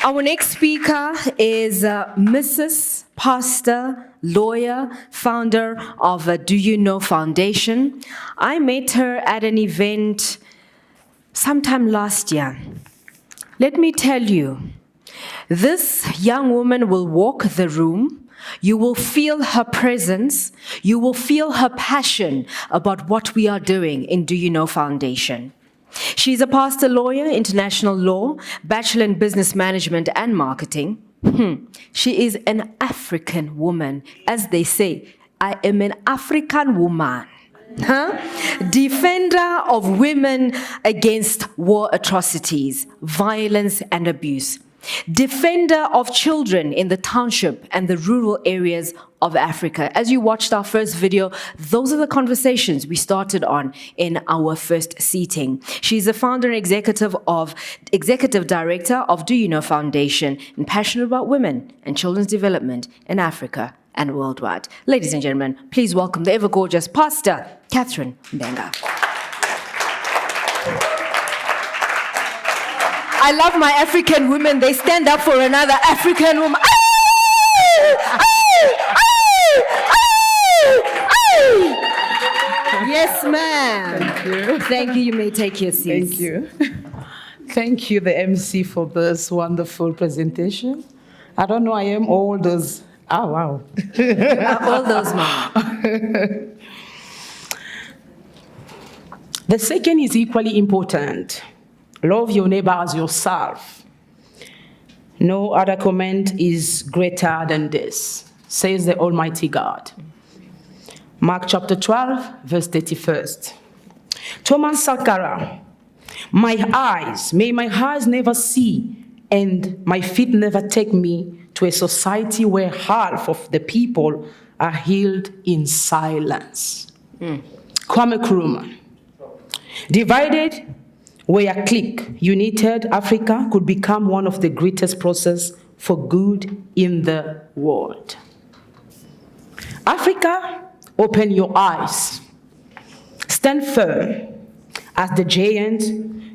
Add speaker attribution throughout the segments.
Speaker 1: Our next speaker is Mrs. Pastor, lawyer, founder of Do You Know Foundation. I met her at an event sometime last year. Let me tell you, this young woman will walk the room. You will feel her presence. You will feel her passion about what we are doing in Do You Know Foundation. She's a pastor, lawyer, international law, bachelor in business management and marketing. She is an African woman. As they say, I am an African woman. Defender of women against war atrocities, violence and abuse. Defender of children in the township and the rural areas of Africa. As you watched our first video, those are the conversations we started on in our first seating. She's the founder and executive director of Do You Know Foundation and passionate about women and children's development in Africa and worldwide. Ladies and gentlemen, please welcome the ever-gorgeous Pastor Cathy Mbenga. I love my African women. They stand up for another African woman. Yes, ma'am.
Speaker 2: Thank you.
Speaker 1: Thank you. You may take your seats.
Speaker 2: Thank you. Thank you, the MC, for this wonderful presentation. I don't know, I am all those. Oh, wow.
Speaker 1: All those, ma'am.
Speaker 2: The second is equally important. Love your neighbor as yourself. No other comment is greater than this, says the Almighty God. Mark chapter 12, verse 31. Thomas Sankara, may my eyes never see and my feet never take me to a society where half of the people are healed in silence. Kwame Nkrumah, divided where a clique, united Africa could become one of the greatest processes for good in the world. Africa, open your eyes. Stand firm as the giant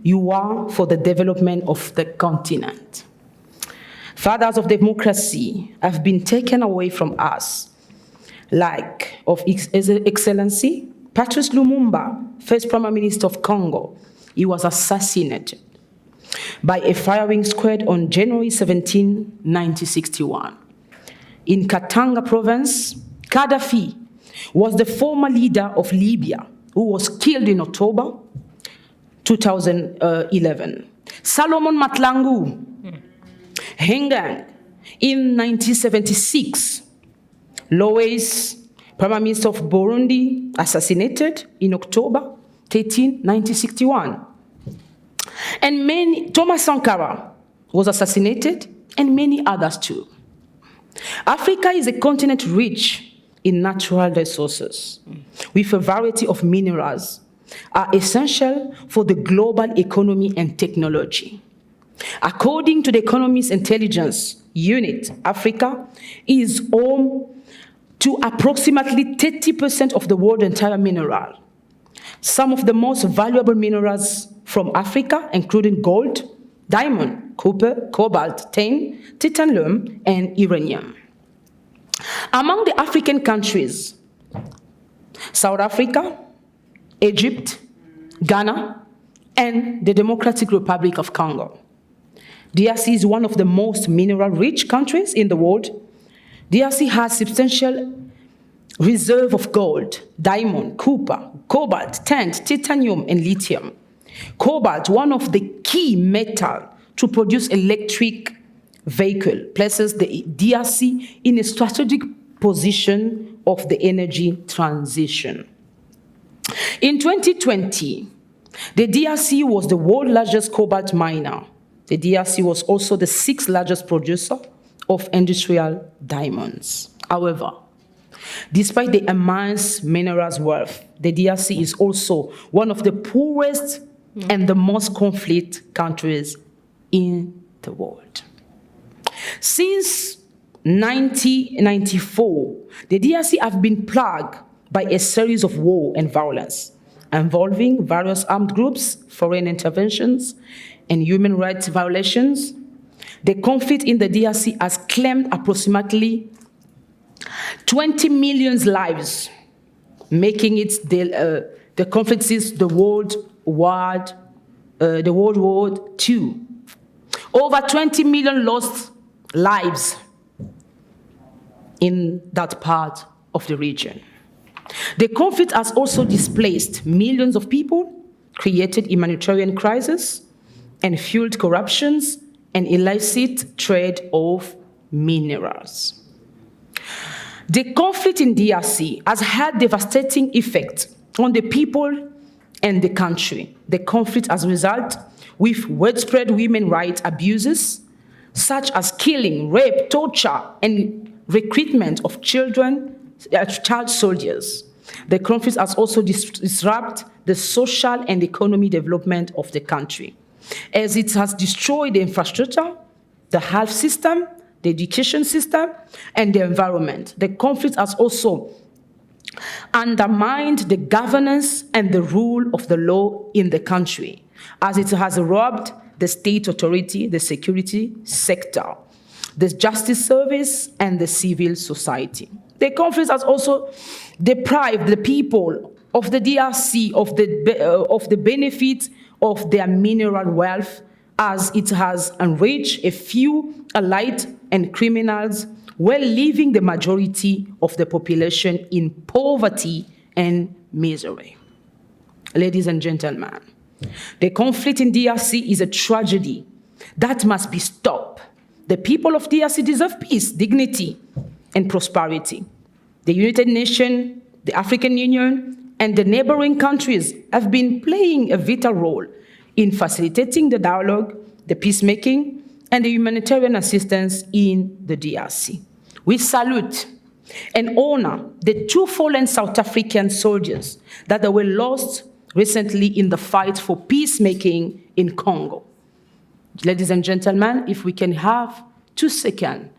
Speaker 2: you are for the development of the continent. Fathers of democracy have been taken away from us, like of His Excellency Patrice Lumumba, first Prime Minister of Congo. He was assassinated by a firing squad on January 17, 1961. In Katanga province, Gaddafi was the former leader of Libya, who was killed in October 2011. Solomon Matlangu, Hengang, in 1976. Lois, Prime Minister of Burundi, assassinated in October 13, 1961. And Thomas Sankara was assassinated, and many others too. Africa is a continent rich in natural resources, with a variety of minerals are essential for the global economy and technology. According to the Economist Intelligence Unit, Africa is home to approximately 30% of the world's entire mineral. Some of the most valuable minerals from Africa, including gold, diamond, copper, cobalt, tin, titanium, and uranium. Among the African countries, South Africa, Egypt, Ghana, and the Democratic Republic of Congo. DRC is one of the most mineral-rich countries in the world. DRC has substantial reserve of gold, diamond, copper, cobalt, tin, titanium, and lithium. Cobalt, one of the key metals to produce electric vehicle, places the DRC in a strategic position of the energy transition. In 2020, the DRC was the world's largest cobalt miner. The DRC was also the sixth largest producer of industrial diamonds. However, despite the immense minerals wealth, the DRC is also one of the poorest and the most conflict countries in the world. Since 1994, the DRC have been plagued by a series of war and violence involving various armed groups, foreign interventions, and human rights violations. The conflict in the DRC has claimed approximately 20 million lives, making it the conflict since the World War II. Over 20 million lost lives in that part of the region. The conflict has also displaced millions of people, created humanitarian crises, and fueled corruptions and illicit trade of minerals. The conflict in DRC has had devastating effects on the people and the country. The conflict has resulted with widespread women's rights abuses, such as killing, rape, torture, and recruitment of child soldiers. The conflict has also disrupted the social and economic development of the country, as it has destroyed the infrastructure, the health system, the education system, and the environment. The conflict has also undermined the governance and the rule of the law in the country, as it has robbed the state authority, the security sector, the justice service, and the civil society. The conflict has also deprived the people of the DRC of the benefit of their mineral wealth, as it has enriched a few elite and criminals while leaving the majority of the population in poverty and misery. Ladies and gentlemen, the conflict in DRC is a tragedy that must be stopped. The people of DRC deserve peace, dignity, and prosperity. The United Nations, the African Union, and the neighboring countries have been playing a vital role in facilitating the dialogue, the peacemaking, and the humanitarian assistance in the DRC. We salute and honor the two fallen South African soldiers that were lost recently in the fight for peacemaking in Congo. Ladies and gentlemen, if we can have 2 seconds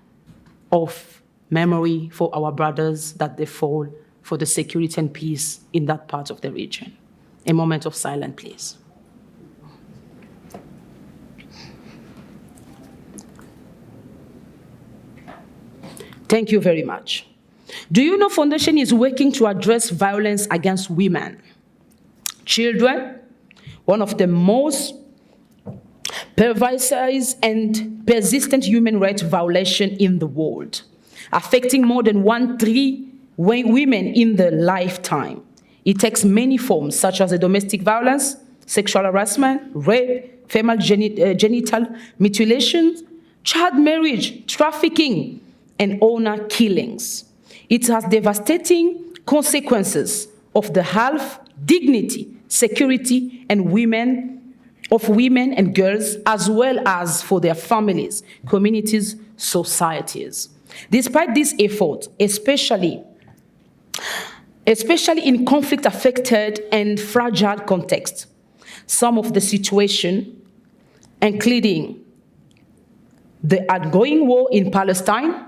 Speaker 2: of memory for our brothers that they fall for the security and peace in that part of the region. A moment of silence, please. Thank you very much. Do you know Foundation is working to address violence against women, children, one of the most pervasive and persistent human rights violation in the world, affecting more than 1/3 women in their lifetime. It takes many forms, such as domestic violence, sexual harassment, rape, female genital mutilation, child marriage, trafficking, and honor killings. It has devastating consequences of the health, dignity, security, and women and girls, as well as for their families, communities, societies. Despite this effort, especially in conflict-affected and fragile contexts, some of the situation, including the ongoing war in Palestine,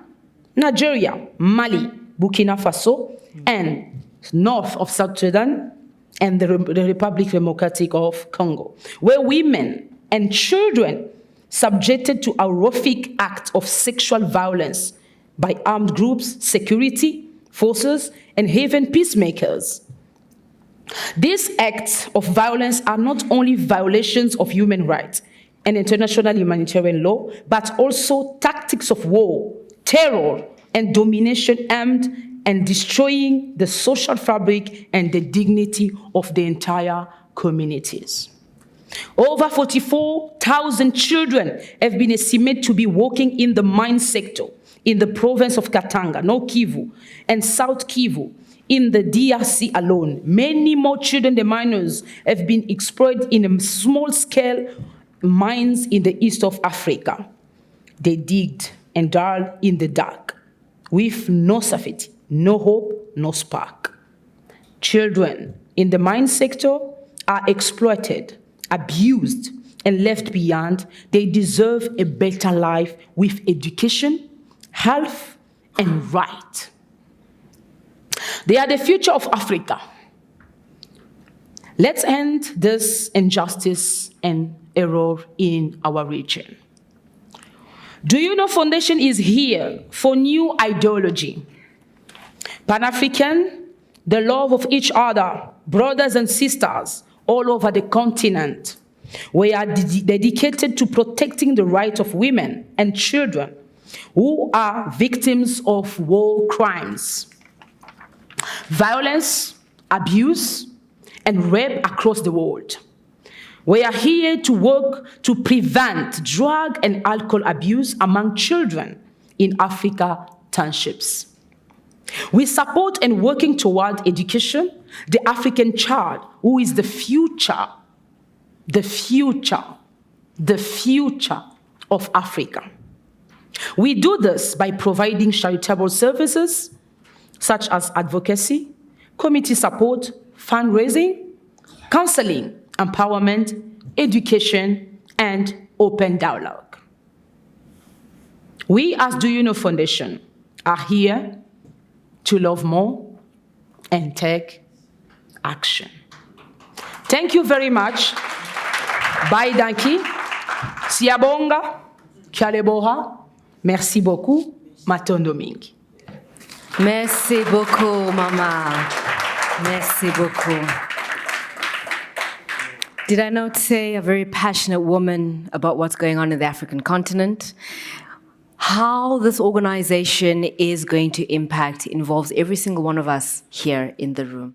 Speaker 2: Nigeria, Mali, Burkina Faso, and north of South Sudan, and the Republic Democratic of Congo, where women and children subjected to horrific acts of sexual violence by armed groups, security forces, and even peacemakers. These acts of violence are not only violations of human rights and international humanitarian law, but also tactics of war, terror, and domination aimed at destroying the social fabric and the dignity of the entire communities. Over 44,000 children have been estimated to be working in the mine sector in the province of Katanga, North Kivu, and South Kivu. In the DRC alone, many more children, the miners, have been exploited in small-scale mines in the east of Africa. They digged and died in the dark, with no safety, no hope, no spark. Children in the mine sector are exploited, abused, and left behind. They deserve a better life with education, health, and right. They are the future of Africa. Let's end this injustice and error in our region. Do You Know Foundation is here for new ideology. Pan-African, the love of each other, brothers and sisters all over the continent. We are dedicated to protecting the rights of women and children who are victims of war crimes, violence, abuse, and rape across the world. We are here to work to prevent drug and alcohol abuse among children in Africa townships. We support and working toward education, the African child, who is the future of Africa. We do this by providing charitable services such as advocacy, community support, fundraising, counseling, empowerment, education, and open dialogue. We as Do You Know Foundation are here to love more and take action. Thank you very much. Bye, Danki. Siabonga, Kyaleboha. Merci beaucoup. Matondo mingi.
Speaker 1: Merci beaucoup, Mama. Merci beaucoup. Did I not say a very passionate woman about what's going on in the African continent? How this organization is going to impact involves every single one of us here in the room.